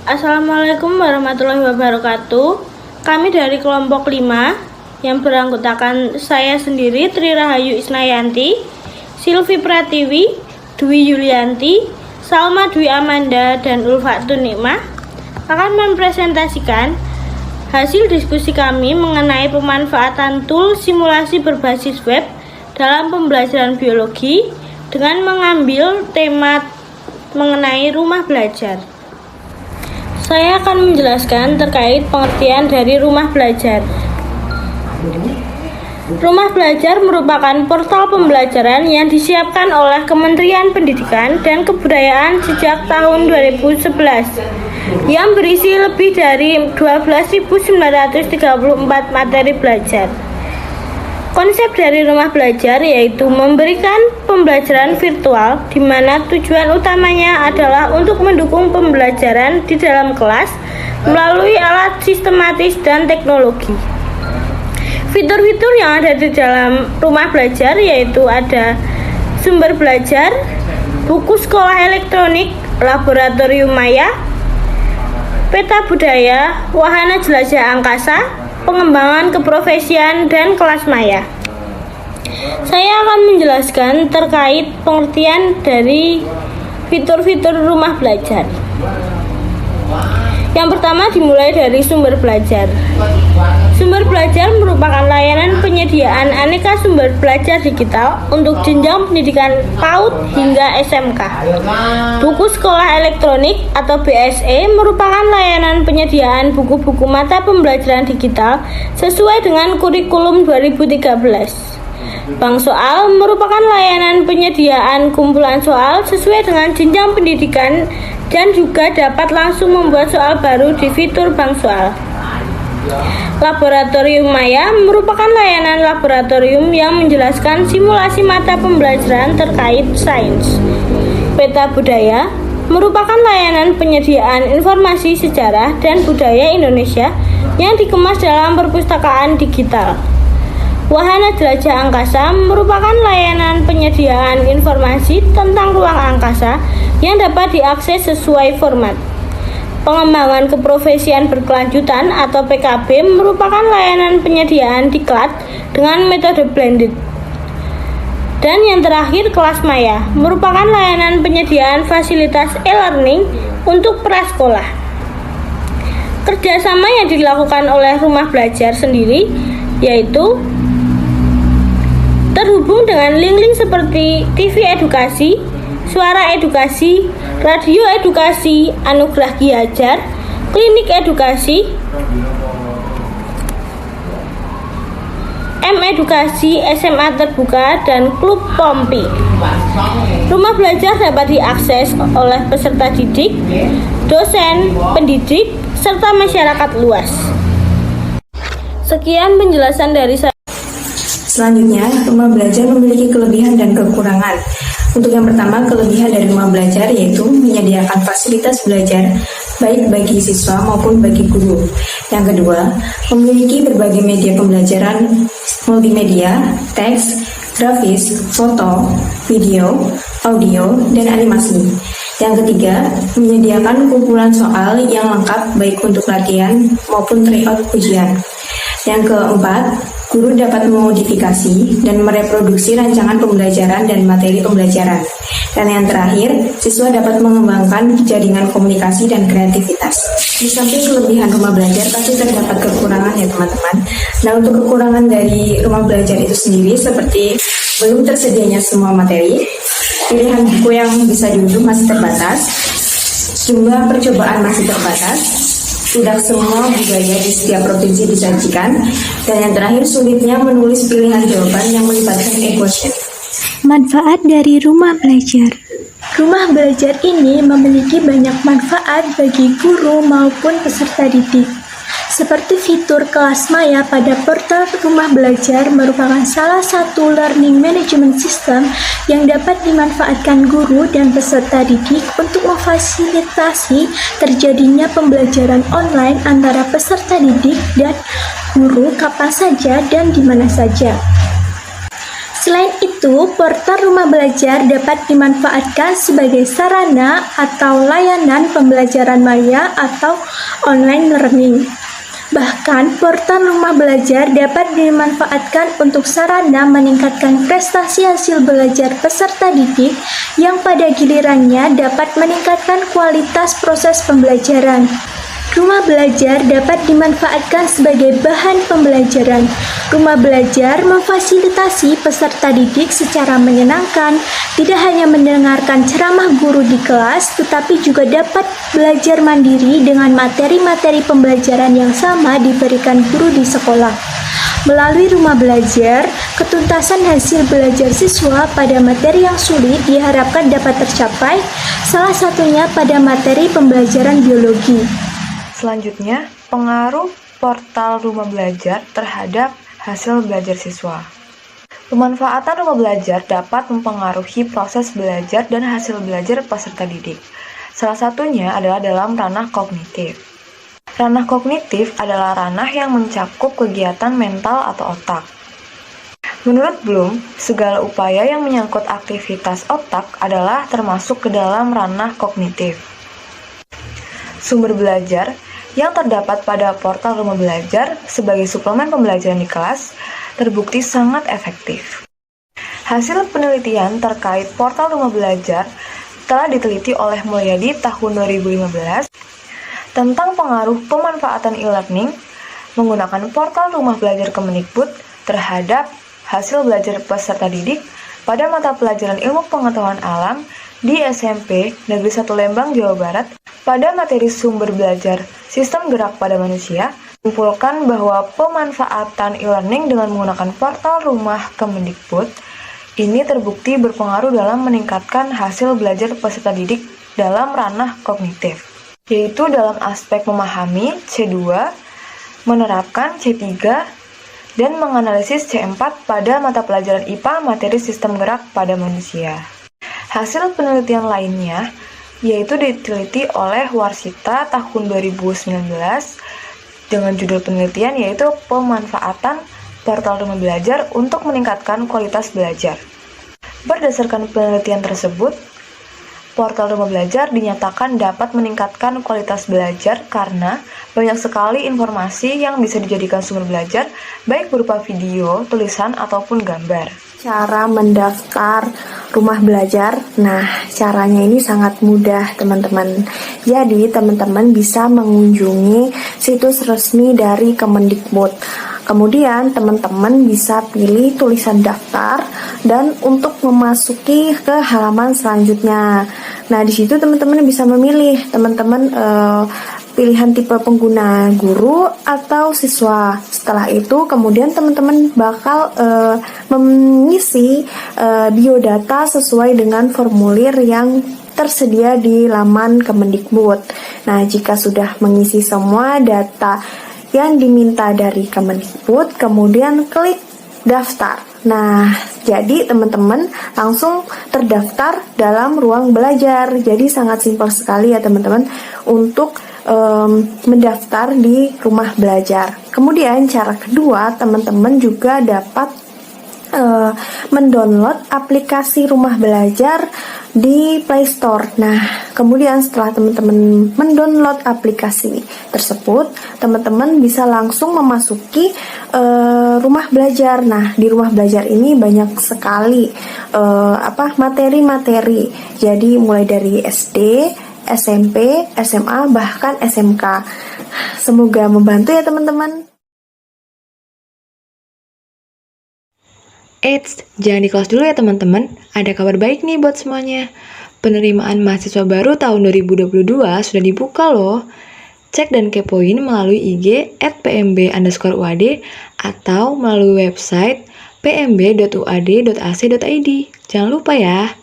Assalamualaikum warahmatullahi wabarakatuh. Kami dari kelompok 5 yang beranggotakan saya sendiri, Tri Rahayu Isnayanti, Silvi Pratiwi, Dwi Yulianti, Salma Dwi Amanda, dan Ulfatun Nikmah akan mempresentasikan hasil diskusi kami mengenai pemanfaatan tool simulasi berbasis web dalam pembelajaran biologi dengan mengambil tema mengenai rumah belajar. Saya akan menjelaskan terkait pengertian dari rumah belajar. Rumah belajar merupakan portal pembelajaran yang disiapkan oleh Kementerian Pendidikan dan Kebudayaan sejak tahun 2011 yang berisi lebih dari 12.934 materi belajar. Konsep dari rumah belajar yaitu memberikan pembelajaran virtual di mana tujuan utamanya adalah untuk mendukung pembelajaran di dalam kelas melalui alat sistematis dan teknologi. Fitur-fitur yang ada di dalam rumah belajar yaitu ada sumber belajar, buku sekolah elektronik, laboratorium maya, peta budaya, wahana jelajah angkasa, pengembangan keprofesian, dan kelas maya. Saya akan menjelaskan terkait pengertian dari fitur-fitur rumah belajar. Yang pertama dimulai dari sumber belajar. Sumber belajar merupakan layanan penyediaan aneka sumber belajar digital untuk jenjang pendidikan PAUD hingga SMK. Buku sekolah elektronik atau BSE merupakan layanan penyediaan buku-buku mata pembelajaran digital sesuai dengan kurikulum 2013. Bank soal merupakan layanan penyediaan kumpulan soal sesuai dengan jenjang pendidikan dan juga dapat langsung membuat soal baru di fitur bank soal. Laboratorium maya merupakan layanan laboratorium yang menjelaskan simulasi mata pembelajaran terkait sains. Peta budaya merupakan layanan penyediaan informasi sejarah dan budaya Indonesia yang dikemas dalam perpustakaan digital. Wahana jelajah angkasa merupakan layanan penyediaan informasi tentang ruang angkasa yang dapat diakses sesuai format. Pengembangan keprofesian berkelanjutan atau PKB merupakan layanan penyediaan diklat dengan metode blended. Dan yang terakhir, kelas maya merupakan layanan penyediaan fasilitas e-learning untuk prasekolah. Kerjasama yang dilakukan oleh rumah belajar sendiri yaitu terhubung dengan link-link seperti TV edukasi, suara edukasi, radio edukasi, anugerah Ki Hajar, klinik edukasi, M-edukasi, SMA terbuka, dan klub Pompi. Rumah belajar dapat diakses oleh peserta didik, dosen, pendidik, serta masyarakat luas. Sekian penjelasan dari saya. Selanjutnya, rumah belajar memiliki kelebihan dan kekurangan. Untuk yang pertama, kelebihan dari rumah belajar yaitu menyediakan fasilitas belajar baik bagi siswa maupun bagi guru. Yang kedua, memiliki berbagai media pembelajaran multimedia, teks, grafis, foto, video, audio, dan animasi. Yang ketiga, menyediakan kumpulan soal yang lengkap baik untuk latihan maupun tryout ujian. Yang keempat, guru dapat memodifikasi dan mereproduksi rancangan pembelajaran dan materi pembelajaran. Dan yang terakhir, siswa dapat mengembangkan jaringan komunikasi dan kreativitas. Di samping kelebihan rumah belajar, pasti terdapat kekurangan ya teman-teman. Nah, untuk kekurangan dari rumah belajar itu sendiri seperti belum tersedianya semua materi, pilihan buku yang bisa diunduh masih terbatas, jumlah percobaan masih terbatas, tidak semua budaya di setiap provinsi disajikan, dan yang terakhir sulitnya menulis pilihan jawaban yang melibatkan e-question. Manfaat dari rumah belajar. Rumah belajar ini memiliki banyak manfaat bagi guru maupun peserta didik. Seperti fitur kelas maya pada portal rumah belajar merupakan salah satu learning management system yang dapat dimanfaatkan guru dan peserta didik untuk memfasilitasi terjadinya pembelajaran online antara peserta didik dan guru kapan saja dan di mana saja. Selain itu, portal Rumah Belajar dapat dimanfaatkan sebagai sarana atau layanan pembelajaran maya atau online learning. Bahkan, portal Rumah Belajar dapat dimanfaatkan untuk sarana meningkatkan prestasi hasil belajar peserta didik yang pada gilirannya dapat meningkatkan kualitas proses pembelajaran. Rumah belajar dapat dimanfaatkan sebagai bahan pembelajaran. Rumah belajar memfasilitasi peserta didik secara menyenangkan, tidak hanya mendengarkan ceramah guru di kelas, tetapi juga dapat belajar mandiri dengan materi-materi pembelajaran yang sama diberikan guru di sekolah. Melalui rumah belajar, ketuntasan hasil belajar siswa pada materi yang sulit diharapkan dapat tercapai, salah satunya pada materi pembelajaran biologi. Selanjutnya, pengaruh portal rumah belajar terhadap hasil belajar siswa. Pemanfaatan rumah belajar dapat mempengaruhi proses belajar dan hasil belajar peserta didik. Salah satunya adalah dalam ranah kognitif. Ranah kognitif adalah ranah yang mencakup kegiatan mental atau otak. Menurut Bloom, segala upaya yang menyangkut aktivitas otak adalah termasuk ke dalam ranah kognitif. Sumber belajar yang terdapat pada portal rumah belajar sebagai suplemen pembelajaran di kelas terbukti sangat efektif. Hasil penelitian terkait portal rumah belajar telah diteliti oleh Mulyadi tahun 2015 tentang pengaruh pemanfaatan e-learning menggunakan portal rumah belajar Kemendikbud terhadap hasil belajar peserta didik pada mata pelajaran ilmu pengetahuan alam di SMP Negeri 1 Lembang, Jawa Barat pada materi sumber belajar sistem gerak pada manusia, menyimpulkan bahwa pemanfaatan e-learning dengan menggunakan portal rumah Kemendikbud ini terbukti berpengaruh dalam meningkatkan hasil belajar peserta didik dalam ranah kognitif, yaitu dalam aspek memahami C2, menerapkan C3, dan menganalisis C4 pada mata pelajaran IPA materi sistem gerak pada manusia. Hasil penelitian lainnya yaitu diteliti oleh Warsita tahun 2019 dengan judul penelitian yaitu pemanfaatan portal rumah belajar untuk meningkatkan kualitas belajar. Berdasarkan penelitian tersebut, portal rumah belajar dinyatakan dapat meningkatkan kualitas belajar karena banyak sekali informasi yang bisa dijadikan sumber belajar baik berupa video, tulisan, ataupun gambar. Cara mendaftar rumah belajar, nah caranya ini sangat mudah teman-teman. Jadi teman-teman bisa mengunjungi situs resmi dari Kemendikbud. Kemudian teman-teman bisa pilih tulisan daftar dan untuk memasuki ke halaman selanjutnya. Nah di situ teman-teman bisa memilih teman-teman pilihan tipe pengguna guru atau siswa. Setelah itu kemudian teman-teman bakal mengisi biodata sesuai dengan formulir yang tersedia di laman Kemendikbud. Nah, jika sudah mengisi semua data yang diminta dari Kemendikbud, kemudian klik daftar. Nah, jadi teman-teman langsung terdaftar dalam ruang belajar. Jadi sangat simpel sekali ya teman-teman untuk mendaftar di rumah belajar. Kemudian cara kedua, teman-teman juga dapat mendownload aplikasi rumah belajar di Play Store. Nah, kemudian setelah teman-teman mendownload aplikasi tersebut, teman-teman bisa langsung memasuki rumah belajar. Nah, di rumah belajar ini banyak sekali materi-materi. Jadi mulai dari SD, SMP, SMA, bahkan SMK. Semoga membantu ya teman-teman. Eits, jangan di kelas dulu ya teman-teman. Ada kabar baik nih buat semuanya. Penerimaan mahasiswa baru tahun 2022 sudah dibuka loh. Cek dan kepoin melalui IG @pmb_uad atau melalui website pmb.uad.ac.id. Jangan lupa ya.